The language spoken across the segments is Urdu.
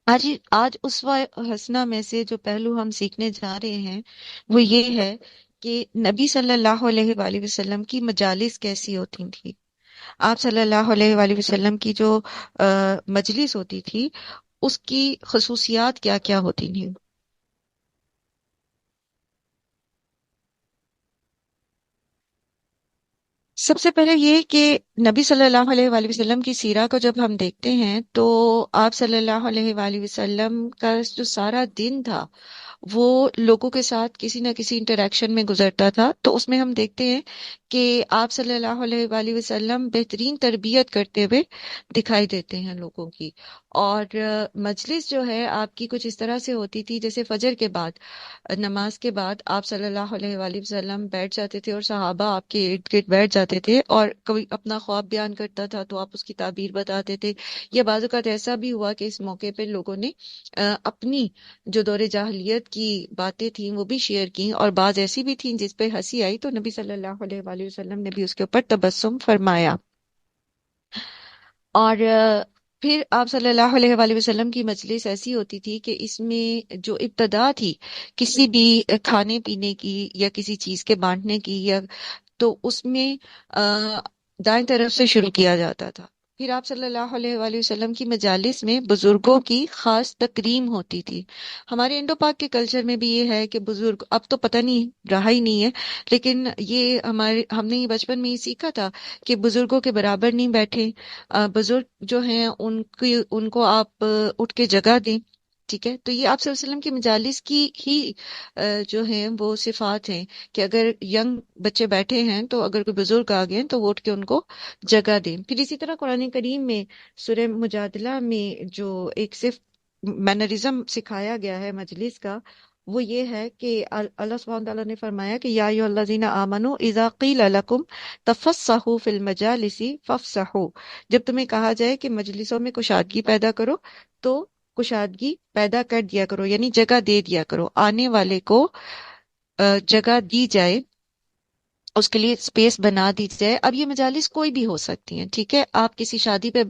آج آج اسوہ حسنہ میں سے جو پہلو ہم سیکھنے جا رہے ہیں وہ یہ ہے کہ نبی صلی اللہ علیہ وآلہ وسلم کی مجالس کیسی ہوتی تھی۔ آپ صلی اللہ علیہ وآلہ وسلم کی جو مجلس ہوتی تھی اس کی خصوصیات کیا کیا ہوتی تھیں۔ سب سے پہلے یہ کہ نبی صلی اللہ علیہ وآلہ وسلم کی سیرہ کو جب ہم دیکھتے ہیں تو آپ صلی اللہ علیہ وآلہ وسلم کا جو سارا دن تھا وہ لوگوں کے ساتھ کسی نہ کسی انٹریکشن میں گزرتا تھا، تو اس میں ہم دیکھتے ہیں کہ آپ صلی اللہ علیہ وآلہ وسلم بہترین تربیت کرتے ہوئے دکھائی دیتے ہیں لوگوں کی۔ اور مجلس جو ہے آپ کی کچھ اس طرح سے ہوتی تھی جیسے فجر کے بعد، نماز کے بعد آپ صلی اللہ علیہ وآلہ وسلم بیٹھ جاتے تھے اور صحابہ آپ کے ارد گرد بیٹھ جاتے تھے، اور کوئی اپنا خواب بیان کرتا تھا تو آپ اس کی تعبیر بتاتے تھے، یا بعض اوقات ایسا بھی ہوا کہ اس موقع پہ لوگوں نے اپنی جو دور جاہلیت کی باتیں تھیں وہ بھی شیئر کی، اور بعض ایسی بھی تھیں جس پہ ہنسی آئی تو نبی صلی اللہ علیہ وآلہ وسلم نے بھی اس کے اوپر تبسم فرمایا۔ اور پھر آپ صلی اللہ علیہ وآلہ وسلم کی مجلس ایسی ہوتی تھی کہ اس میں جو ابتدا تھی کسی بھی کھانے پینے کی یا کسی چیز کے بانٹنے کی، یا تو اس میں دائیں طرف سے شروع کیا جاتا تھا۔ پھر آپ صلی اللہ علیہ وآلہ وسلم کی مجالس میں بزرگوں کی خاص تکریم ہوتی تھی۔ ہمارے انڈو پاک کے کلچر میں بھی یہ ہے کہ بزرگ اب تو پتہ نہیں رہا ہی نہیں ہے، لیکن یہ ہم نے یہ بچپن میں ہی سیکھا تھا کہ بزرگوں کے برابر نہیں بیٹھے، بزرگ جو ہیں ان کو آپ اٹھ کے جگہ دیں، ٹھیک ہے۔ تو یہ آپ صلی اللہ علیہ وسلم کی مجالس کی ہی جو ہیں وہ صفات ہیں کہ اگر ینگ بچے بیٹھے ہیں تو اگر کوئی بزرگ آ گئے تو وہ اٹھ کے ان کو جگہ دیں۔ پھر اسی طرح قرآن کریم میں سورہ مجادلہ میں جو ایک صرف مینرزم سکھایا گیا ہے مجلس کا، وہ یہ ہے کہ اللہ سبحانہ تعالیٰ نے فرمایا کہ یا ایھا الذین آمنوا اذا قیل لکم تفصحوا فی المجالس فافصحوا، جب تمہیں کہا جائے کہ مجلسوں میں کشادگی پیدا کرو تو کشادگی پیدا کر دیا کرو، یعنی جگہ دے دیا کرو، آنے والے کو جگہ دی جائے، اس کے لیے اسپیس بنا دی جائے۔ اب یہ مجالس کوئی بھی ہو سکتی ہیں، ٹھیک ہے، آپ کسی شادی پہ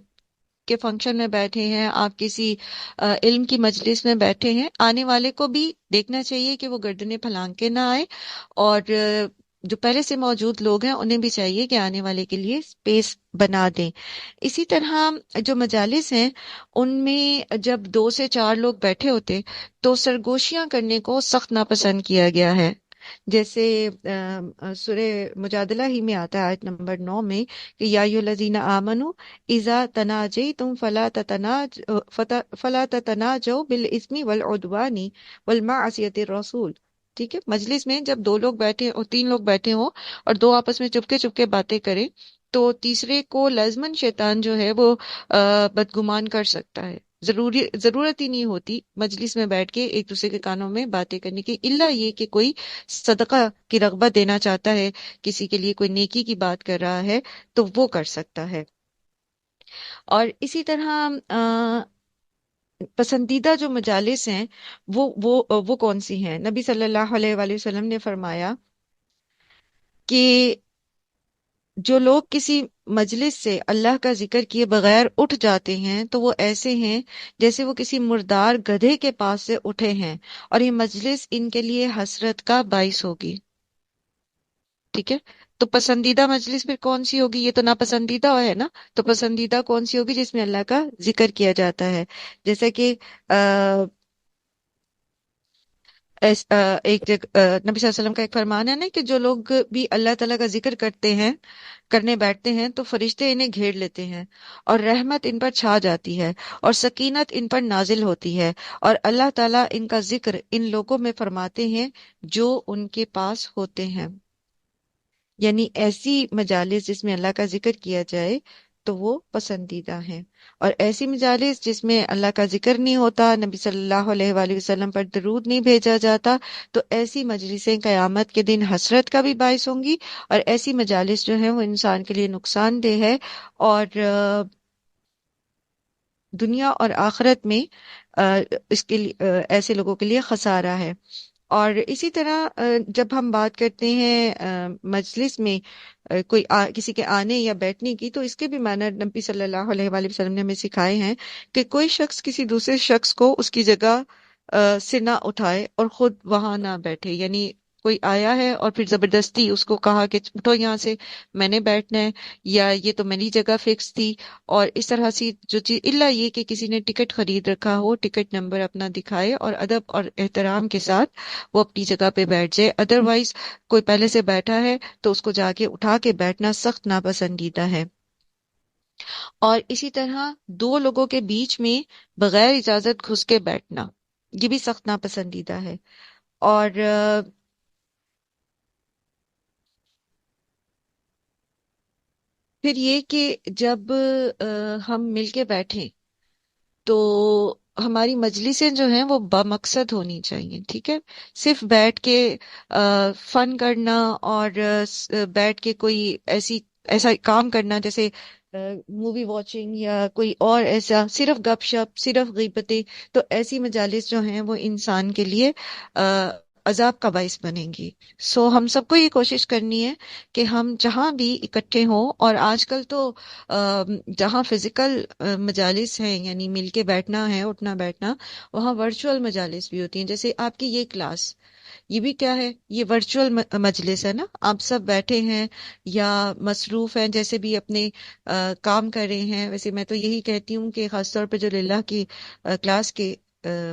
کے فنکشن میں بیٹھے ہیں، آپ کسی علم کی مجلس میں بیٹھے ہیں، آنے والے کو بھی دیکھنا چاہیے کہ وہ گردنیں پھلانگ کے نہ آئے، اور جو پہلے سے موجود لوگ ہیں انہیں بھی چاہیے کہ آنے والے کے لیے اسپیس بنا دیں۔ اسی طرح جو مجالس ہیں ان میں جب 2 سے 4 لوگ بیٹھے ہوتے تو سرگوشیاں کرنے کو سخت ناپسند کیا گیا ہے، جیسے سورہ مجادلہ ہی میں آتا ہے آیت نمبر 9 میں کہ یا ایھا الذین آمنوا اذا تناجیتم فلا تتناجوا بالاثم والعدوان والمعصیۃ الرسول، ٹھیک ہے۔ مجلس میں جب 2 لوگ بیٹھے اور 3 لوگ بیٹھے ہوں اور دو آپس میں چپکے چپکے باتیں کریں تو تیسرے کو لازماً شیطان جو ہے وہ بدگمان کر سکتا ہے۔ ضرورت ہی نہیں ہوتی مجلس میں بیٹھ کے ایک دوسرے کے کانوں میں باتیں کرنے کی، الا یہ کہ کوئی صدقہ کی رغبت دینا چاہتا ہے، کسی کے لیے کوئی نیکی کی بات کر رہا ہے تو وہ کر سکتا ہے۔ اور اسی طرح پسندیدہ جو مجالس ہیں وہ کون سی ہیں؟ نبی صلی اللہ علیہ وآلہ وسلم نے فرمایا کہ جو لوگ کسی مجلس سے اللہ کا ذکر کیے بغیر اٹھ جاتے ہیں تو وہ ایسے ہیں جیسے وہ کسی مردار گدھے کے پاس سے اٹھے ہیں، اور یہ مجلس ان کے لیے حسرت کا باعث ہوگی، ٹھیک ہے۔ تو پسندیدہ مجلس پھر کون سی ہوگی؟ یہ تو ناپسندیدہ ہے نا، تو پسندیدہ کون سی ہوگی؟ جس میں اللہ کا ذکر کیا جاتا ہے، جیسے کہ ایک جگہ نبی صلی اللہ علیہ وسلم کا ایک فرمان ہے نا کہ جو لوگ بھی اللہ تعالیٰ کا ذکر کرتے ہیں، کرنے بیٹھتے ہیں تو فرشتے انہیں گھیر لیتے ہیں، اور رحمت ان پر چھا جاتی ہے، اور سکینت ان پر نازل ہوتی ہے، اور اللہ تعالیٰ ان کا ذکر ان لوگوں میں فرماتے ہیں جو ان کے پاس ہوتے ہیں۔ یعنی ایسی مجالس جس میں اللہ کا ذکر کیا جائے تو وہ پسندیدہ ہیں، اور ایسی مجالس جس میں اللہ کا ذکر نہیں ہوتا، نبی صلی اللہ علیہ وآلہ وسلم پر درود نہیں بھیجا جاتا، تو ایسی مجلسیں قیامت کے دن حسرت کا بھی باعث ہوں گی، اور ایسی مجالس جو ہیں وہ انسان کے لیے نقصان دہ ہے، اور دنیا اور آخرت میں اس کے لیے ایسے لوگوں کے لیے خسارہ ہے۔ اور اسی طرح جب ہم بات کرتے ہیں مجلس میں کسی کے آنے یا بیٹھنے کی، تو اس کے بھی معنی نبی صلی اللہ علیہ وآلہ وسلم نے ہمیں سکھائے ہیں کہ کوئی شخص کسی دوسرے شخص کو اس کی جگہ سے نہ اٹھائے اور خود وہاں نہ بیٹھے، یعنی کوئی آیا ہے اور پھر زبردستی اس کو کہا کہ اٹھو یہاں سے، میں نے بیٹھنا ہے، یا یہ تو میری جگہ فکس تھی، اور اس طرح سی جو چیز، الا یہ کہ کسی نے ٹکٹ خرید رکھا ہو، ٹکٹ نمبر اپنا دکھائے اور ادب اور احترام کے ساتھ وہ اپنی جگہ پہ بیٹھ جائے، ادروائز کوئی پہلے سے بیٹھا ہے تو اس کو جا کے اٹھا کے بیٹھنا سخت ناپسندیدہ ہے۔ اور اسی طرح دو لوگوں کے بیچ میں بغیر اجازت گھس کے بیٹھنا، یہ بھی سخت ناپسندیدہ ہے۔ اور پھر یہ کہ جب ہم مل کے بیٹھیں تو ہماری مجلسیں جو ہیں وہ بامقصد ہونی چاہیے، ٹھیک ہے؟ صرف بیٹھ کے فن کرنا اور بیٹھ کے کوئی ایسا کام کرنا جیسے مووی واچنگ یا کوئی اور ایسا، صرف گپ شپ، صرف غیبتیں، تو ایسی مجالس جو ہیں وہ انسان کے لیے آ، عذاب کا باعث بنیں گی۔ سو ہم سب کو یہ کوشش کرنی ہے کہ ہم جہاں بھی اکٹھے ہوں، اور آج کل تو جہاں فزیکل مجالس ہیں، یعنی مل کے بیٹھنا ہے، اٹھنا بیٹھنا، وہاں ورچوئل مجالس بھی ہوتی ہیں، جیسے آپ کی یہ کلاس، یہ بھی کیا ہے؟ یہ ورچوئل مجلس ہے نا، آپ سب بیٹھے ہیں یا مصروف ہیں، جیسے بھی اپنے کام کر رہے ہیں۔ ویسے میں تو یہی کہتی ہوں کہ خاص طور پہ جو للہ کی کلاس کے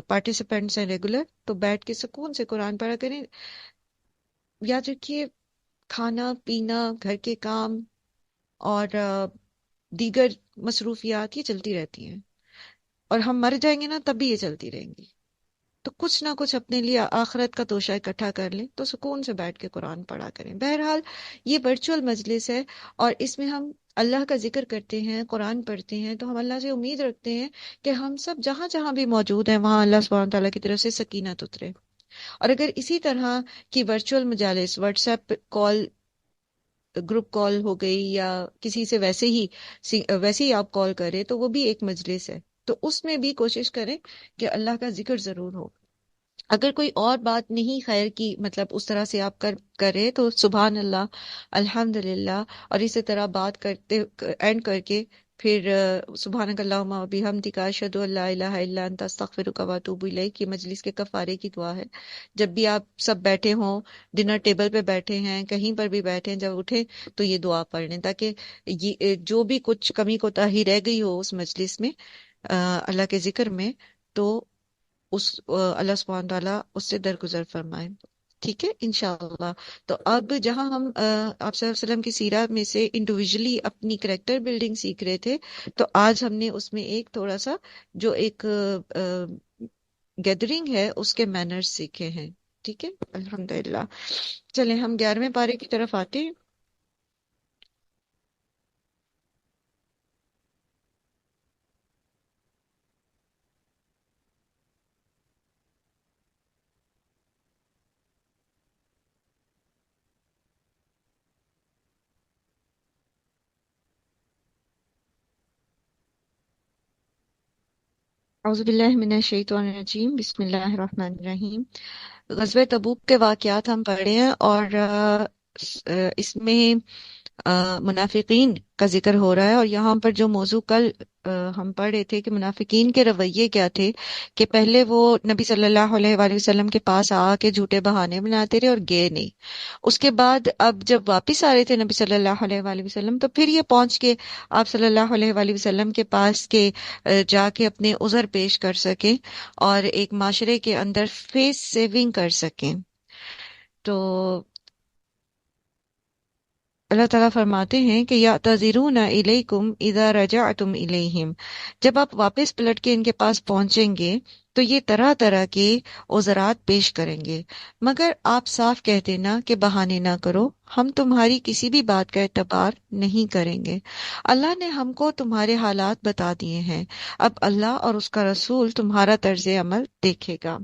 پارٹیسپینٹس ہیں ریگولر، تو بیٹھ کے سکون سے قرآن پڑھا کریں۔ یاد رکھیے، کھانا پینا، گھر کے کام اور دیگر مصروفیات یہ چلتی رہتی ہیں، اور ہم مر جائیں گے نا تب بھی یہ چلتی رہیں گی۔ تو کچھ نہ کچھ اپنے لیے آخرت کا توشہ اکٹھا کر لیں، تو سکون سے بیٹھ کے قرآن پڑھا کریں۔ بہرحال یہ ورچوئل مجلس ہے، اور اس میں ہم اللہ کا ذکر کرتے ہیں، قرآن پڑھتے ہیں، تو ہم اللہ سے امید رکھتے ہیں کہ ہم سب جہاں جہاں بھی موجود ہیں وہاں اللہ سبحانہ تعالیٰ کی طرف سے سکینت اترے۔ اور اگر اسی طرح کی ورچوئل مجالس، what's app call, group call ہو گئی، یا کسی سے ویسے ہی آپ کال کریں، تو وہ بھی ایک مجلس ہے، تو اس میں بھی کوشش کریں کہ اللہ کا ذکر ضرور ہو۔ اگر کوئی اور بات نہیں خیر کی، مطلب اس طرح سے آپ کرے تو سبحان اللہ، الحمد للہ، اور اسی طرح بات کرتے اینڈ کر کے پھر سبحانک اللہم و بحمدک اشہد ان لا الہ الا انت استغفرک و اتوب الیک، یہ مجلس کے کفارے کی دعا ہے۔ جب بھی آپ سب بیٹھے ہوں، ڈنر ٹیبل پہ بیٹھے ہیں، کہیں پر بھی بیٹھے ہیں، جب اٹھیں تو یہ دعا پڑھ لیں، تاکہ یہ جو بھی کچھ کمی کوتاہی رہ گئی ہو اس مجلس میں، اللہ کے ذکر میں، تو اللہ سبحانہ تعالیٰ اس سے درگزر فرمائے، ٹھیک ہے انشاءاللہ۔ تو اب جہاں ہم آپ صلی اللہ علیہ وسلم کی سیرت میں سے انڈیویجلی اپنی کریکٹر بلڈنگ سیکھ رہے تھے، تو آج ہم نے اس میں ایک تھوڑا سا جو ایک گیدرنگ ہے اس کے مینرز سیکھے ہیں، ٹھیک ہے الحمدللہ۔ چلیں ہم 11ویں پارے کی طرف آتے ہیں۔ اعوذ باللہ من الشیطان الرجیم، بسم اللہ الرحمن الرحیم۔ غزوہ تبوک کے واقعات ہم پڑھے ہیں، اور اس میں منافقین کا ذکر ہو رہا ہے، اور یہاں پر جو موضوع کل ہم پڑھ رہے تھے کہ منافقین کے رویے کیا تھے، کہ پہلے وہ نبی صلی اللہ علیہ وآلہ وسلم کے پاس آ کے جھوٹے بہانے بناتے رہے اور گئے نہیں، اس کے بعد اب جب واپس آ رہے تھے نبی صلی اللہ علیہ وآلہ وسلم، تو پھر یہ پہنچ کے آپ صلی اللہ علیہ وآلہ وسلم کے پاس کے جا کے اپنے عذر پیش کر سکیں اور ایک معاشرے کے اندر فیس سیونگ کر سکیں۔ تو اللہ تعالیٰ فرماتے ہیں کہ یعتذرون الیکم اذا رجعتم الیہم، جب آپ واپس پلٹ کے ان کے پاس پہنچیں گے تو یہ طرح طرح کے عذرات پیش کریں گے، مگر آپ صاف کہہ دینا کہ بہانے نہ کرو، ہم تمہاری کسی بھی بات کا اعتبار نہیں کریں گے، اللہ نے ہم کو تمہارے حالات بتا دیے ہیں، اب اللہ اور اس کا رسول تمہارا طرز عمل دیکھے گا۔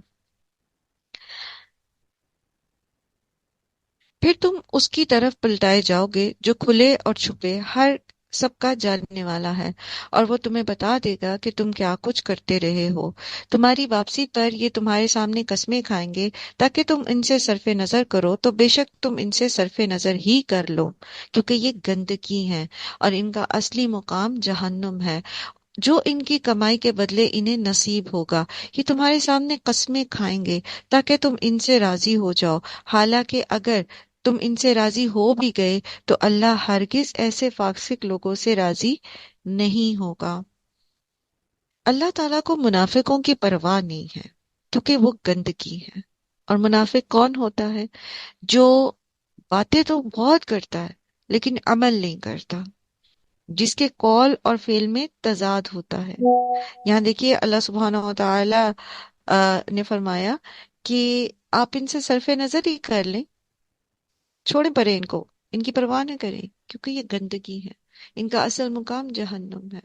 پھر تم اس کی طرف پلٹائے جاؤ گے جو کھلے اور چھپے ہر سب کا جاننے والا ہے، اور وہ تمہیں بتا دے گا کہ تم کیا کچھ کرتے رہے ہو۔ تمہاری واپسی پر یہ تمہارے سامنے قسمیں کھائیں گے تاکہ تم ان سے صرف نظر کرو، تو بے شک تم ان سے صرف نظر ہی کر لو، کیونکہ یہ گندگی ہے اور ان کا اصلی مقام جہنم ہے، جو ان کی کمائی کے بدلے انہیں نصیب ہوگا۔ یہ تمہارے سامنے قسمیں کھائیں گے تاکہ تم ان سے راضی ہو جاؤ، حالانکہ اگر تم ان سے راضی ہو بھی گئے تو اللہ ہرگز ایسے فاسق لوگوں سے راضی نہیں ہوگا۔ اللہ تعالیٰ کو منافقوں کی پرواہ نہیں ہے، کیونکہ وہ گندگی ہے۔ اور منافق کون ہوتا ہے؟ جو باتیں تو بہت کرتا ہے لیکن عمل نہیں کرتا، جس کے قول اور فعل میں تضاد ہوتا ہے۔ یہاں دیکھیے اللہ سبحانہ و تعالی نے فرمایا کہ آپ ان سے صرف نظر ہی کر لیں، چھوڑیں پرے ان کو، ان کی پرواہ نہ کریں، کیونکہ یہ گندگی ہے، ان کا اصل مقام جہنم ہے۔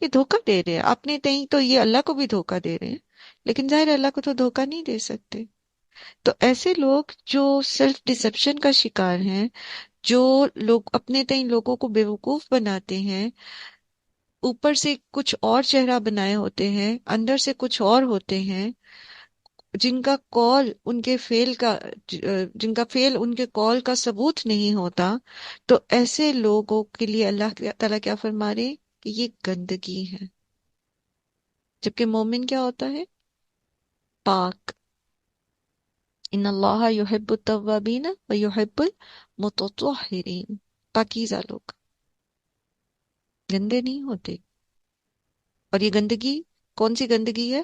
یہ دھوکہ دے رہے ہیں اپنے تئیں، تو یہ اللہ کو بھی دھوکہ دے رہے ہیں، لیکن ظاہر ہے اللہ کو تو دھوکہ نہیں دے سکتے۔ تو ایسے لوگ جو سیلف ڈسپشن کا شکار ہیں، جو لوگ اپنے تئیں لوگوں کو بیوقوف بناتے ہیں، اوپر سے کچھ اور چہرہ بنائے ہوتے ہیں، اندر سے کچھ اور ہوتے ہیں، جن کا قول ان کے فعل کا جن کا فعل ان کے قول کا ثبوت نہیں ہوتا، تو ایسے لوگوں کے لیے اللہ تعالیٰ کیا فرما رہے ہیں کہ یہ گندگی ہے۔ جبکہ مومن کیا ہوتا ہے؟ پاک۔ ان اللہ یحب التوابین و یحب المتطہرین، پاکیزہ لوگ، گندے نہیں ہوتے۔ اور یہ گندگی کون سی گندگی ہے؟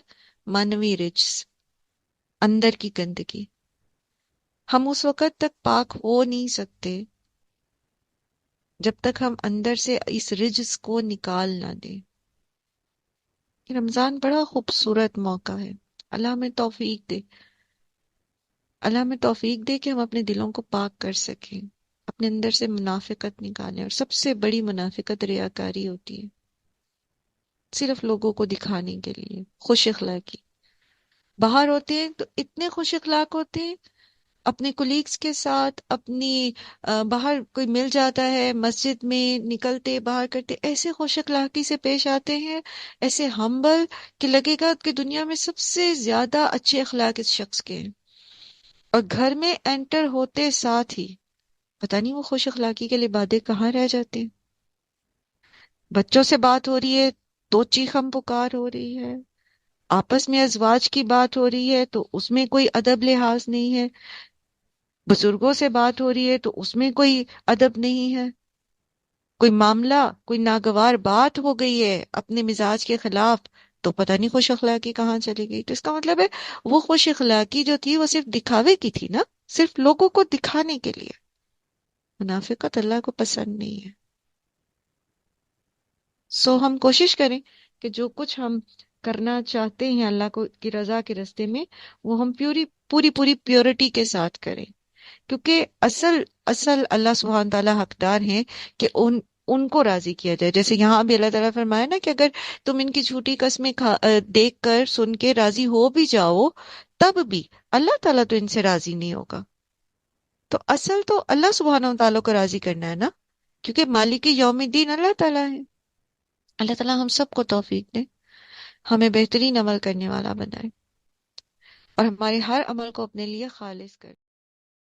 مانوی رجس، اندر کی گندگی۔ ہم اس وقت تک پاک ہو نہیں سکتے جب تک ہم اندر سے اس رجس کو نکال نہ دیں۔ یہ رمضان بڑا خوبصورت موقع ہے، اللہ ہمیں توفیق دے، اللہ ہمیں توفیق دے کہ ہم اپنے دلوں کو پاک کر سکیں، اپنے اندر سے منافقت نکالیں۔ اور سب سے بڑی منافقت ریاکاری ہوتی ہے، صرف لوگوں کو دکھانے کے لیے، خوش اخلاقی۔ باہر ہوتے ہیں تو اتنے خوش اخلاق ہوتے ہیں، اپنے کولیگز کے ساتھ، اپنی باہر کوئی مل جاتا ہے مسجد میں، نکلتے باہر کرتے ایسے خوش اخلاقی سے پیش آتے ہیں، ایسے ہمبل کہ لگے گا کہ دنیا میں سب سے زیادہ اچھے اخلاق اس شخص کے ہیں، اور گھر میں انٹر ہوتے ساتھ ہی پتہ نہیں وہ خوش اخلاقی کے لبادے کہاں رہ جاتے ہیں۔ بچوں سے بات ہو رہی ہے تو چیخم پکار ہو رہی ہے، آپس میں ازواج کی بات ہو رہی ہے تو اس میں کوئی ادب لحاظ نہیں ہے، بزرگوں سے بات ہو رہی ہے تو اس میں کوئی ادب نہیں ہے، کوئی معاملہ، کوئی ناگوار بات ہو گئی ہے اپنے مزاج کے خلاف تو پتہ نہیں خوش اخلاقی کہاں چلی گئی۔ تو اس کا مطلب ہے وہ خوش اخلاقی جو تھی وہ صرف دکھاوے کی تھی نا، صرف لوگوں کو دکھانے کے لیے۔ منافقت اللہ کو پسند نہیں ہے۔ سو ہم کوشش کریں کہ جو کچھ ہم کرنا چاہتے ہیں اللہ کو کی رضا کے راستے میں، وہ ہم پوری پوری پیورٹی کے ساتھ کریں، کیونکہ اصل اصل اللہ سبحانہ تعالیٰ حقدار ہیں کہ ان کو راضی کیا جائے۔ جیسے یہاں بھی اللہ تعالیٰ فرمایا نا کہ اگر تم ان کی جھوٹی قسمیں دیکھ کر سن کے راضی ہو بھی جاؤ، تب بھی اللہ تعالیٰ تو ان سے راضی نہیں ہوگا۔ تو اصل تو اللہ سبحانہ تعالیٰ کو راضی کرنا ہے نا، کیونکہ مالک یوم الدین اللہ تعالیٰ ہے۔ اللہ تعالیٰ ہم سب کو توفیق دے، ہمیں بہترین عمل کرنے والا بنائے، اور ہمارے ہر عمل کو اپنے لیے خالص کر